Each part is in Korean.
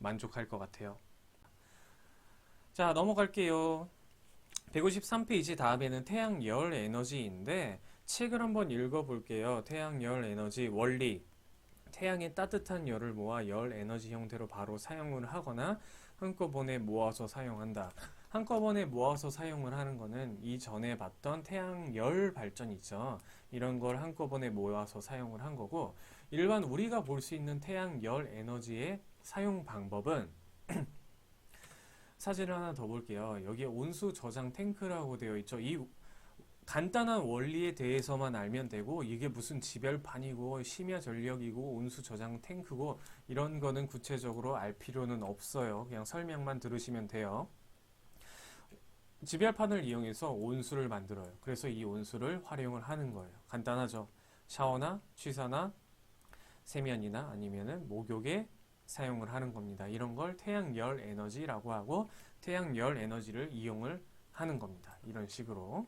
만족할 것 같아요. 자, 넘어갈게요. 153페이지 다음에는 태양열 에너지인데 책을 한번 읽어볼게요. 태양열 에너지 원리. 태양의 따뜻한 열을 모아 열 에너지 형태로 바로 사용을 하거나 한꺼번에 모아서 사용한다. 한꺼번에 모아서 사용을 하는 거는 이전에 봤던 태양열 발전 있죠. 이런 걸 한꺼번에 모아서 사용을 한 거고, 일반 우리가 볼 수 있는 태양열 에너지의 사용 방법은 사진을 하나 더 볼게요. 여기에 온수 저장 탱크라고 되어 있죠. 이 간단한 원리에 대해서만 알면 되고, 이게 무슨 지별판이고 심야 전력이고 온수 저장 탱크고 이런 거는 구체적으로 알 필요는 없어요. 그냥 설명만 들으시면 돼요. 지별판을 이용해서 온수를 만들어요. 그래서 이 온수를 활용을 하는 거예요. 간단하죠. 샤워나 취사나 세면이나 아니면은 목욕에 사용을 하는 겁니다. 이런 걸 태양열 에너지라고 하고, 태양열 에너지를 이용을 하는 겁니다. 이런 식으로.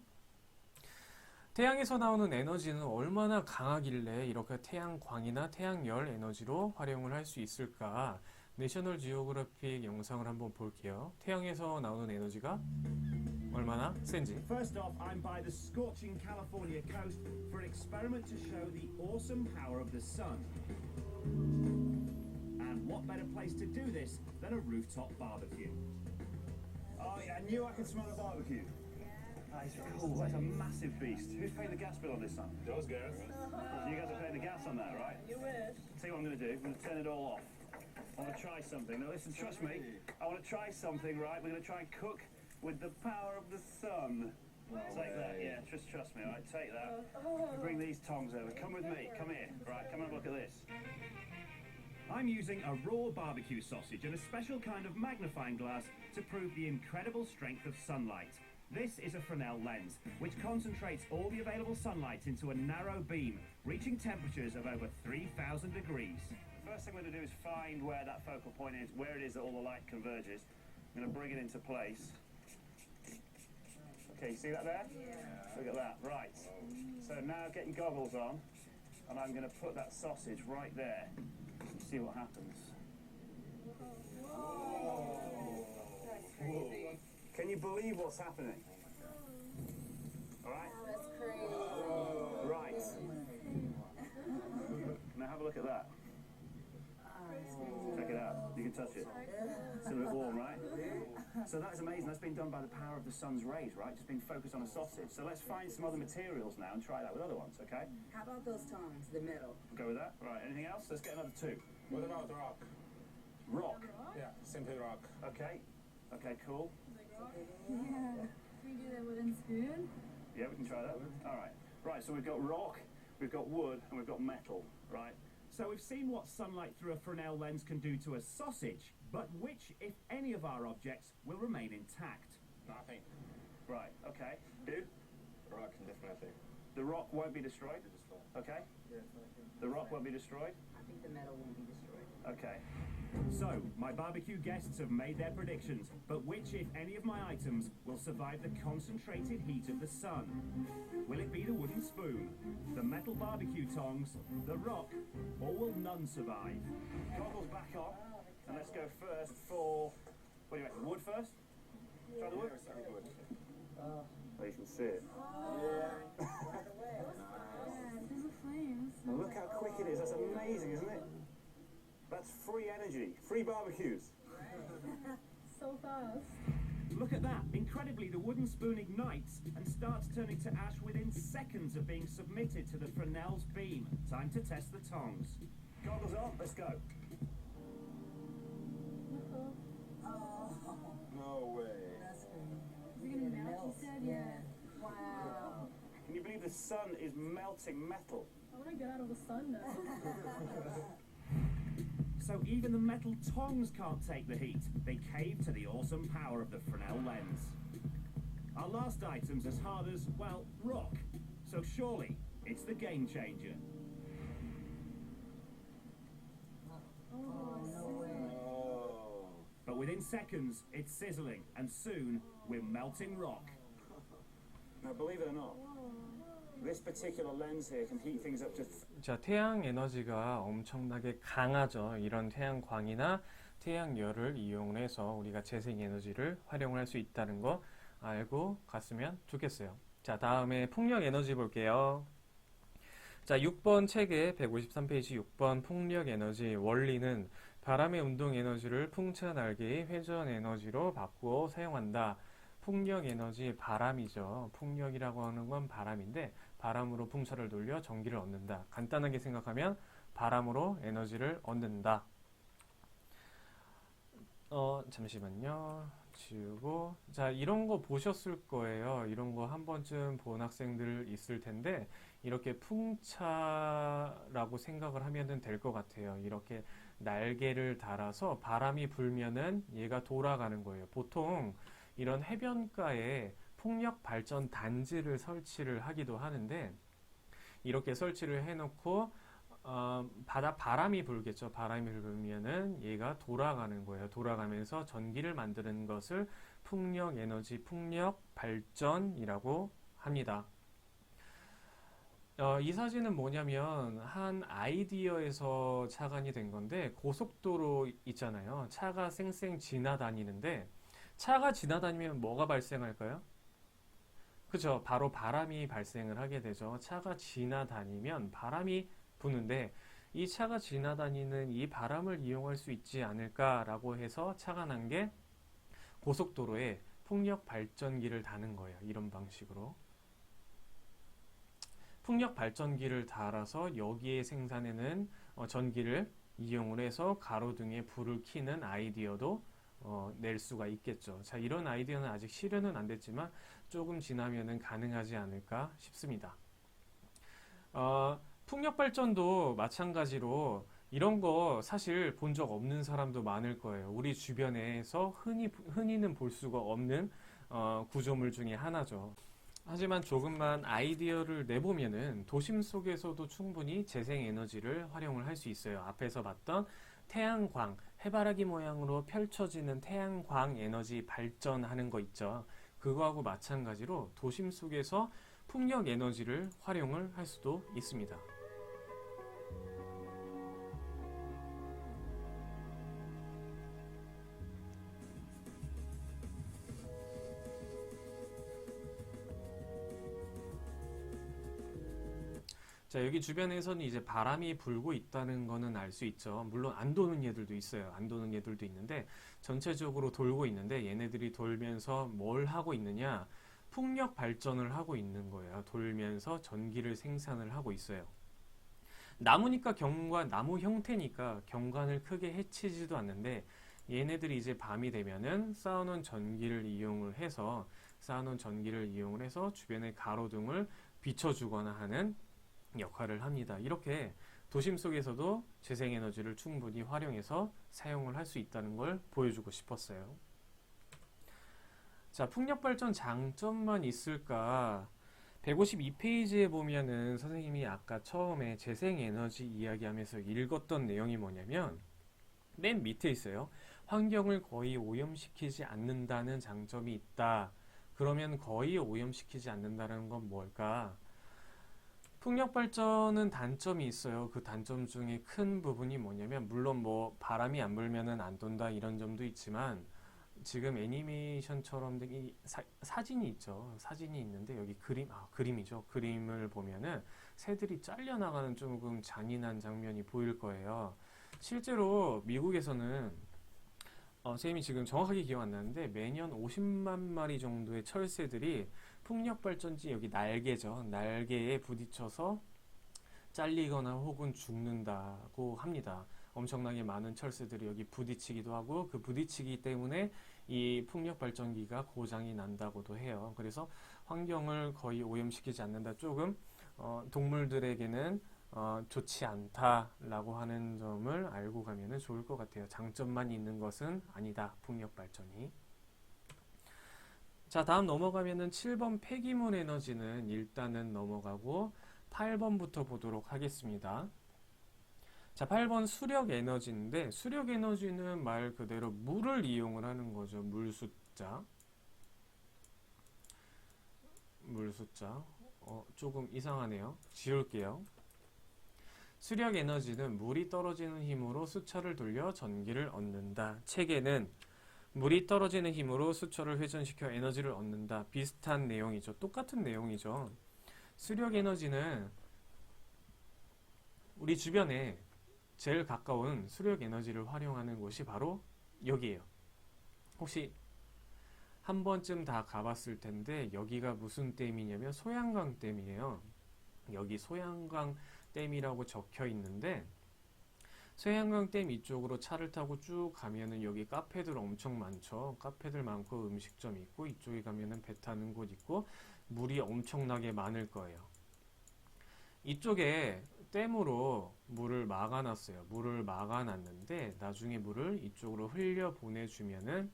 태양에서 나오는 에너지는 얼마나 강하길래 이렇게 태양광이나 태양열 에너지로 활용을 할 수 있을까? 내셔널 지오그래픽 영상을 한번 볼게요. 태양에서 나오는 에너지가 얼마나 센지. First off, I'm by the scorching California coast for an experiment to show the awesome power of the sun. And what better place to do this than a rooftop barbecue? Oh yeah, I knew I could smell a barbecue. That's cool, that's a massive beast. Who's paying the gas bill on this one? Those guys. You guys are paying the gas on that, right? You wish. Tell you what I'm going to do, I'm going to turn it all off. I want to try something. Now listen, trust me, I want to try something, right? We're going to try and cook with the power of the sun. Take that, yeah, just trust me, alright, take that. Bring these tongs over, come with me, come here, right, come and have a look at this. I'm using a raw barbecue sausage and a special kind of magnifying glass to prove the incredible strength of sunlight. This is a Fresnel lens, which concentrates all the available sunlight into a narrow beam, reaching temperatures of over 3,000 degrees. First thing we're going to do is find where that focal point is, where it is that all the light converges. I'm going to bring it into place. Okay, you see that there? Yeah. Look at that, right. So now get your goggles on, and I'm going to put that sausage right there. See what happens. Whoa. Can you believe what's happening? All right? That's crazy. Right. Now have a look at that. Check it out. You can touch it. It's a bit warm, right? So that is amazing. That's been done by the power of the sun's rays, right? Just being focused on a sausage. So let's find some other materials now and try that with other ones, okay? How about those tongs, the middle? Go with that. Right. Anything else? Let's get another two. What about rock? Rock. Yeah, simply rock. Okay. Okay, cool. Yeah. Can we do that wooden spoon? Yeah, we can try that. All right. Right, so we've got rock, we've got wood, and we've got metal, right? So we've seen what sunlight through a Fresnel lens can do to a sausage, but which, if any of our objects, will remain intact? Nothing. Right, okay. Dude, Rock, definitely. the rock won't be destroyed, okay? The rock won't be destroyed? I think the metal won't be destroyed. Okay. So, my barbecue guests have made their predictions, but which, if any of my items, will survive the concentrated heat of the sun? Will it be the wooden spoon, the metal barbecue tongs, the rock, or will none survive? Goggles back on, and let's go first for, what do you reckon, wood first? Try the wood? Oh, you can see it. Yeah, there's a flames. And look how quick it is, that's amazing, isn't it? That's free energy, free barbecues. So fast. Look at that. Incredibly, the wooden spoon ignites and starts turning to ash within seconds of being submitted to the Fresnel's beam. Time to test the tongs. Goggles on, let's go. No way. That's crazy. Is it gonna melt, you said? Yeah. Wow. Can you believe the sun is melting metal? I wanna get out of the sun now. So even the metal tongs can't take the heat. They cave to the awesome power of the Fresnel lens. Our last item's as hard as, well, rock. So surely, it's the game changer. Oh, no way. Oh. But within seconds, it's sizzling, and soon, we're melting rock. Now, believe it or not, this particular lens here can heat things up to 자, 태양 에너지가 엄청나게 강하죠. 이런 태양광이나 태양열을 이용해서 우리가 재생에너지를 활용을 할 수 있다는 거 알고 갔으면 좋겠어요. 자, 다음에 풍력에너지 볼게요. 자, 6번 책의 153페이지 6번 풍력에너지 원리는 바람의 운동 에너지를 풍차 날개의 회전 에너지로 바꾸어 사용한다. 풍력에너지 바람이죠. 풍력이라고 하는 건 바람인데 바람으로 풍차를 돌려 전기를 얻는다. 간단하게 생각하면 바람으로 에너지를 얻는다. 잠시만요. 지우고. 자, 이런 거 보셨을 거예요. 이런 거 한 번쯤 본 학생들 있을 텐데, 이렇게 풍차라고 생각을 하면 될 것 같아요. 이렇게 날개를 달아서 바람이 불면은 얘가 돌아가는 거예요. 보통 이런 해변가에 풍력 발전 단지를 설치를 하기도 하는데, 이렇게 설치를 해놓고 바람이 불겠죠. 바람이 불면은 얘가 돌아가는 거예요. 돌아가면서 전기를 만드는 것을 풍력 에너지, 풍력 발전이라고 합니다. 이 사진은 뭐냐면 한 아이디어에서 착안이 된 건데, 고속도로 있잖아요. 차가 쌩쌩 지나다니는데 차가 지나다니면 뭐가 발생할까요? 그죠? 바로 바람이 발생을 하게 되죠. 차가 지나다니면 바람이 부는데 이 차가 지나다니는 이 바람을 이용할 수 있지 않을까라고 해서 착안한 게 고속도로에 풍력 발전기를 다는 거예요. 이런 방식으로. 풍력 발전기를 달아서 여기에 생산되는 전기를 이용을 해서 가로등에 불을 켜는 아이디어도 낼 수가 있겠죠. 자, 이런 아이디어는 아직 실현은 안 됐지만 조금 지나면은 가능하지 않을까 싶습니다. 풍력 발전도 마찬가지로 이런 거 사실 본 적 없는 사람도 많을 거예요. 우리 주변에서 흔히는 볼 수가 없는 구조물 중에 하나죠. 하지만 조금만 아이디어를 내보면은 도심 속에서도 충분히 재생에너지를 활용을 할 수 있어요. 앞에서 봤던 태양광, 해바라기 모양으로 펼쳐지는 태양광 에너지 발전하는 거 있죠. 그거하고 마찬가지로 도심 속에서 풍력 에너지를 활용을 할 수도 있습니다. 자, 여기 주변에서는 이제 바람이 불고 있다는 거는 알 수 있죠. 물론 안 도는 얘들도 있어요. 안 도는 얘들도 있는데 전체적으로 돌고 있는데, 얘네들이 돌면서 뭘 하고 있느냐? 풍력 발전을 하고 있는 거예요. 돌면서 전기를 생산을 하고 있어요. 나무니까 나무 형태니까 경관을 크게 해치지도 않는데, 얘네들이 이제 밤이 되면은 쌓아놓은 전기를 이용을 해서 주변의 가로등을 비춰주거나 하는 역할을 합니다. 이렇게 도심 속에서도 재생에너지를 충분히 활용해서 사용을 할 수 있다는 걸 보여주고 싶었어요. 자, 풍력발전 장점만 있을까? 152페이지에 보면은 선생님이 아까 처음에 재생에너지 이야기하면서 읽었던 내용이 뭐냐면 맨 밑에 있어요. 환경을 거의 오염시키지 않는다는 장점이 있다. 그러면 거의 오염시키지 않는다는 건 뭘까? 풍력 발전은 단점이 있어요. 그 단점 중에 큰 부분이 뭐냐면, 물론 뭐 바람이 안 불면은 안 돈다 이런 점도 있지만, 지금 애니메이션처럼 이 사진이 있죠. 사진이 있는데 여기 그림이죠. 그림을 보면은 새들이 잘려나가는 조금 잔인한 장면이 보일 거예요. 실제로 미국에서는 선생님이 지금 정확하게 기억 안 나는데 매년 50만 마리 정도의 철새들이 풍력발전지 여기 날개죠. 날개에 부딪혀서 잘리거나 혹은 죽는다고 합니다. 엄청나게 많은 철새들이 여기 부딪히기도 하고, 그 부딪히기 때문에 이 풍력발전기가 고장이 난다고도 해요. 그래서 환경을 거의 오염시키지 않는다. 조금 동물들에게는 좋지 않다라고 하는 점을 알고 가면 좋을 것 같아요. 장점만 있는 것은 아니다. 풍력발전이. 자, 다음 넘어가면은 7번 폐기물 에너지는 일단은 넘어가고 8번부터 보도록 하겠습니다. 자, 8번 수력 에너지인데, 수력 에너지는 말 그대로 물을 이용을 하는 거죠. 물 숫자. 조금 이상하네요. 지울게요. 수력 에너지는 물이 떨어지는 힘으로 수철을 돌려 전기를 얻는다. 책에는 물이 떨어지는 힘으로 수철을 회전시켜 에너지를 얻는다. 비슷한 내용이죠. 똑같은 내용이죠. 수력 에너지는 우리 주변에 제일 가까운 수력 에너지를 활용하는 곳이 바로 여기예요. 혹시 한 번쯤 다 가봤을 텐데 여기가 무슨 댐이냐면 소양강 댐이에요. 여기 소양강 댐이라고 적혀 있는데 소양강 댐 이쪽으로 차를 타고 쭉 가면은 여기 카페들 엄청 많죠. 카페들 많고 음식점 있고 이쪽에 가면은 배 타는 곳 있고 물이 엄청나게 많을 거예요. 이쪽에 댐으로 물을 막아놨어요. 물을 막아놨는데 나중에 물을 이쪽으로 흘려 보내주면은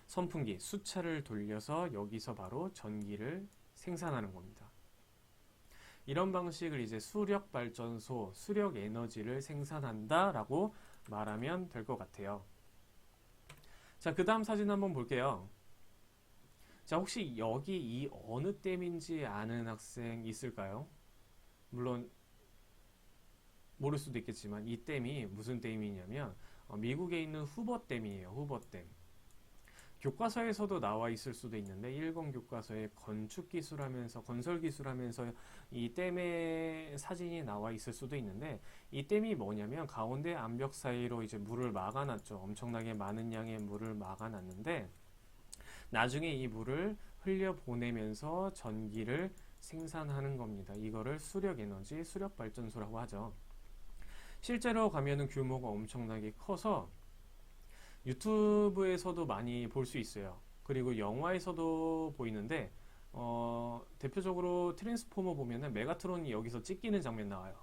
선풍기, 수차를 돌려서 여기서 바로 전기를 생산하는 겁니다. 이런 방식을 이제 수력 발전소, 수력 에너지를 생산한다 라고 말하면 될 것 같아요. 자, 그 다음 사진 한번 볼게요. 자, 혹시 여기 이 어느 댐인지 아는 학생 있을까요? 물론 모를 수도 있겠지만 이 댐이 무슨 댐이냐면 미국에 있는 후버댐이에요. 후버댐. 교과서에서도 나와 있을 수도 있는데 1권 교과서에 건축기술하면서 건설기술하면서 이 댐의 사진이 나와 있을 수도 있는데 이 댐이 뭐냐면 가운데 암벽 사이로 이제 물을 막아놨죠. 엄청나게 많은 양의 물을 막아놨는데 나중에 이 물을 흘려 보내면서 전기를 생산하는 겁니다. 이거를 수력에너지, 수력발전소라고 하죠. 실제로 가면은 규모가 엄청나게 커서 유튜브에서도 많이 볼 수 있어요. 그리고 영화에서도 보이는데 대표적으로 트랜스포머 보면은 메가트론이 여기서 찢기는 장면 나와요.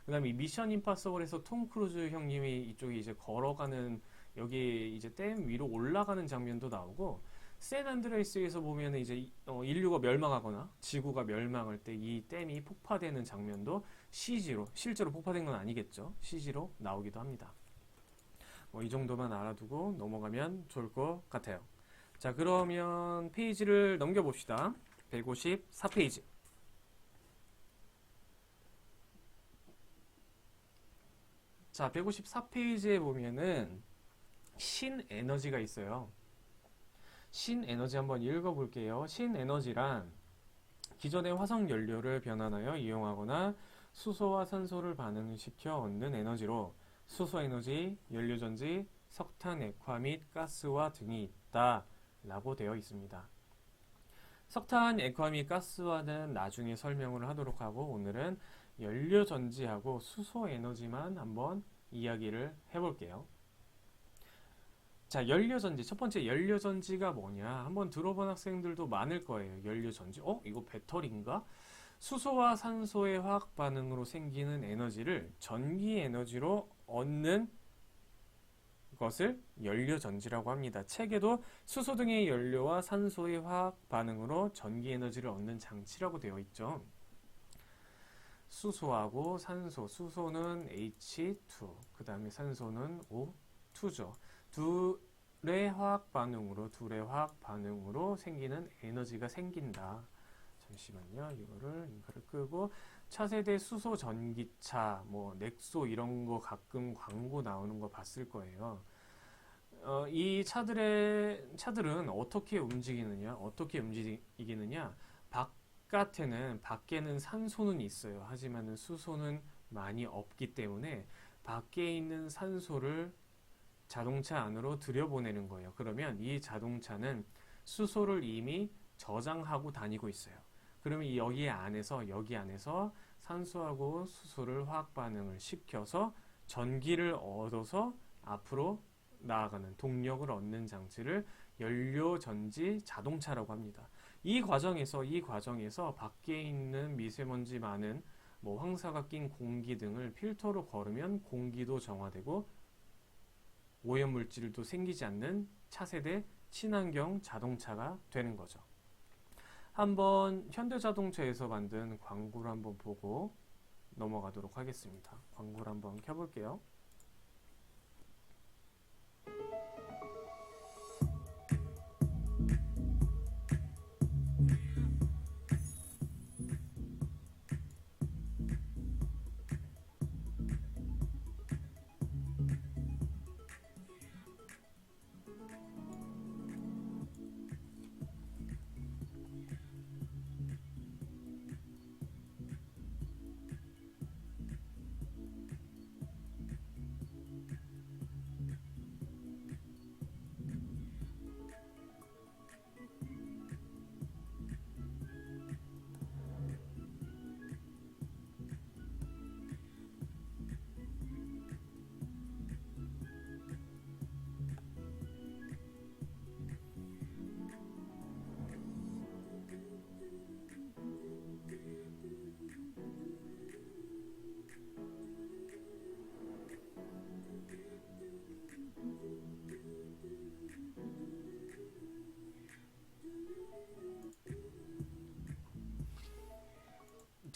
그 다음에 미션 임파서블에서 톰 크루즈 형님이 이쪽에 이제 걸어가는 여기 이제 댐 위로 올라가는 장면도 나오고 샌 안드레아스에서 보면은 이제 인류가 멸망하거나 지구가 멸망할 때 이 댐이 폭파되는 장면도 CG로 실제로 폭파된 건 아니겠죠. CG로 나오기도 합니다. 이 정도만 알아두고 넘어가면 좋을 것 같아요. 자, 그러면 페이지를 넘겨봅시다. 154페이지. 자, 154페이지에 보면은 신에너지가 있어요. 신에너지 한번 읽어볼게요. 신에너지란 기존의 화석 연료를 변환하여 이용하거나 수소와 산소를 반응시켜 얻는 에너지로 수소에너지, 연료전지, 석탄, 액화 및 가스화 등이 있다 라고 되어 있습니다. 석탄, 액화 및 가스화는 나중에 설명을 하도록 하고 오늘은 연료전지하고 수소에너지만 한번 이야기를 해볼게요. 자, 연료전지. 첫 번째 연료전지가 뭐냐 한번 들어본 학생들도 많을 거예요. 연료전지. 이거 배터리인가? 수소와 산소의 화학 반응으로 생기는 에너지를 전기 에너지로 얻는 것을 연료전지라고 합니다. 책에도 수소 등의 연료와 산소의 화학 반응으로 전기 에너지를 얻는 장치라고 되어 있죠. 수소하고 산소, 수소는 H2, 그 다음에 산소는 O2죠. 둘의 화학 반응으로 생기는 에너지가 생긴다. 잠시만요. 이거를 끄고 차세대 수소 전기차, 넥소 이런 거 가끔 광고 나오는 거 봤을 거예요. 이 차들은 어떻게 움직이느냐? 밖에는 산소는 있어요. 하지만 수소는 많이 없기 때문에 밖에 있는 산소를 자동차 안으로 들여보내는 거예요. 그러면 이 자동차는 수소를 이미 저장하고 다니고 있어요. 그러면 여기 안에서 산소하고 수소를 화학 반응을 시켜서 전기를 얻어서 앞으로 나아가는 동력을 얻는 장치를 연료전지 자동차라고 합니다. 이 과정에서 밖에 있는 미세먼지 많은 황사가 낀 공기 등을 필터로 거르면 공기도 정화되고 오염물질도 생기지 않는 차세대 친환경 자동차가 되는 거죠. 한번 현대자동차에서 만든 광고를 한번 보고 넘어가도록 하겠습니다. 광고를 한번 켜볼게요.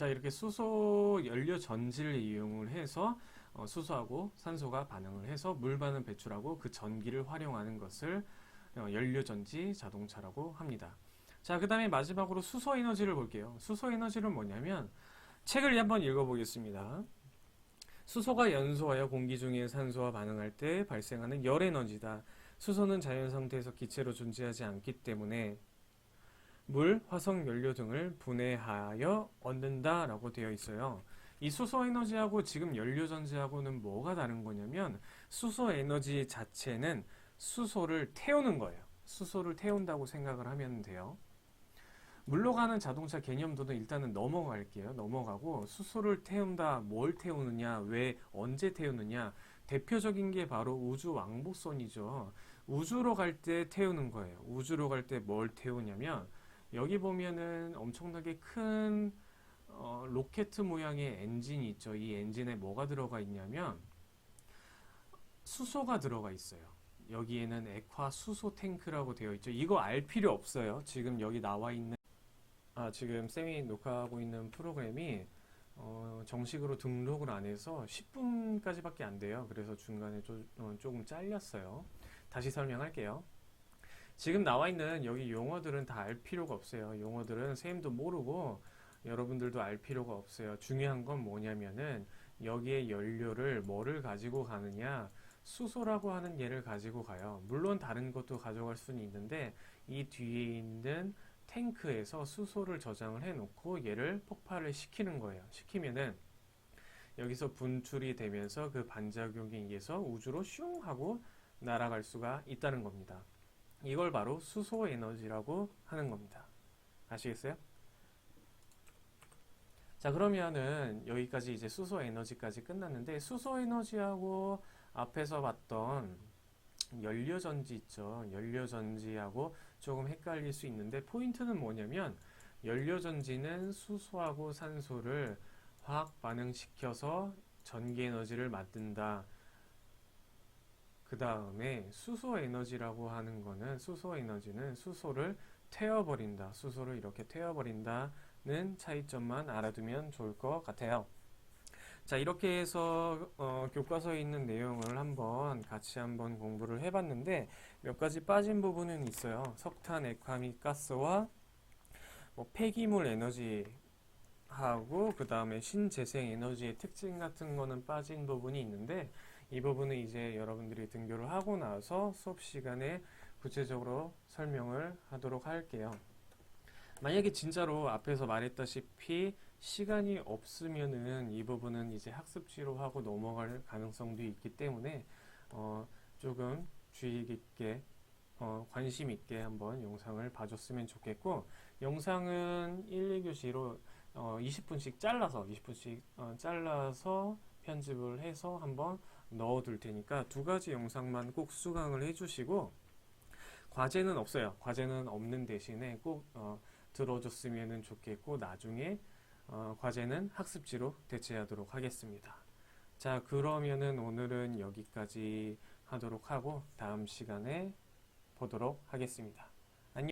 자, 이렇게 수소 연료 전지를 이용을 해서 수소하고 산소가 반응을 해서 물반을 배출하고 그 전기를 활용하는 것을 연료 전지 자동차라고 합니다. 자, 그 다음에 마지막으로 수소 에너지를 볼게요. 수소 에너지는 뭐냐면 책을 한번 읽어보겠습니다. 수소가 연소하여 공기 중의 산소와 반응할 때 발생하는 열 에너지다. 수소는 자연 상태에서 기체로 존재하지 않기 때문에 물, 화석 연료 등을 분해하여 얻는다 라고 되어 있어요. 이 수소 에너지하고 지금 연료 전지하고는 뭐가 다른 거냐면 수소 에너지 자체는 수소를 태우는 거예요. 수소를 태운다고 생각을 하면 돼요. 물로 가는 자동차 개념도는 일단은 넘어갈게요. 넘어가고 수소를 태운다, 뭘 태우느냐, 왜, 언제 태우느냐. 대표적인 게 바로 우주 왕복선이죠. 우주로 갈 때 태우는 거예요. 우주로 갈 때 뭘 태우냐면 여기 보면은 엄청나게 큰 로켓 모양의 엔진이 있죠. 이 엔진에 뭐가 들어가 있냐면 수소가 들어가 있어요. 여기에는 액화 수소 탱크라고 되어 있죠. 이거 알 필요 없어요. 지금 여기 나와 있는 지금 쌤이 녹화하고 있는 프로그램이 정식으로 등록을 안 해서 10분까지밖에 안 돼요. 그래서 중간에 조금 잘렸어요. 다시 설명할게요. 지금 나와 있는 여기 용어들은 다 알 필요가 없어요. 용어들은 쌤도 모르고 여러분들도 알 필요가 없어요. 중요한 건 뭐냐면은 여기에 연료를 뭐를 가지고 가느냐, 수소라고 하는 얘를 가지고 가요. 물론 다른 것도 가져갈 수는 있는데 이 뒤에 있는 탱크에서 수소를 저장을 해 놓고 얘를 폭발을 시키는 거예요. 시키면은 여기서 분출이 되면서 그 반작용에 의해서 우주로 슝 하고 날아갈 수가 있다는 겁니다. 이걸 바로 수소 에너지라고 하는 겁니다. 아시겠어요? 자, 그러면은 여기까지 이제 수소 에너지까지 끝났는데 수소 에너지하고 앞에서 봤던 연료 전지 있죠. 연료 전지하고 조금 헷갈릴 수 있는데 포인트는 뭐냐면 연료 전지는 수소하고 산소를 화학 반응시켜서 전기 에너지를 만든다. 그 다음에 수소 에너지라고 하는 거는 수소 에너지는 수소를 태워버린다. 수소를 이렇게 태워버린다는 차이점만 알아두면 좋을 것 같아요. 자, 이렇게 해서 교과서에 있는 내용을 같이 한번 공부를 해봤는데 몇 가지 빠진 부분은 있어요. 석탄, 액화 및 가스와 폐기물 에너지 하고 그 다음에 신재생 에너지의 특징 같은 거는 빠진 부분이 있는데 이 부분은 이제 여러분들이 등교를 하고 나서 수업 시간에 구체적으로 설명을 하도록 할게요. 만약에 진짜로 앞에서 말했다시피 시간이 없으면은 이 부분은 이제 학습지로 하고 넘어갈 가능성도 있기 때문에 조금 주의 깊게 관심 있게 한번 영상을 봐줬으면 좋겠고, 영상은 1, 2교시로 20분씩 잘라서 편집을 해서 한번 넣어둘 테니까 두 가지 영상만 꼭 수강을 해주시고, 과제는 없어요. 과제는 없는 대신에 꼭 들어줬으면 좋겠고, 나중에 과제는 학습지로 대체하도록 하겠습니다. 자, 그러면은 오늘은 여기까지 하도록 하고 다음 시간에 보도록 하겠습니다.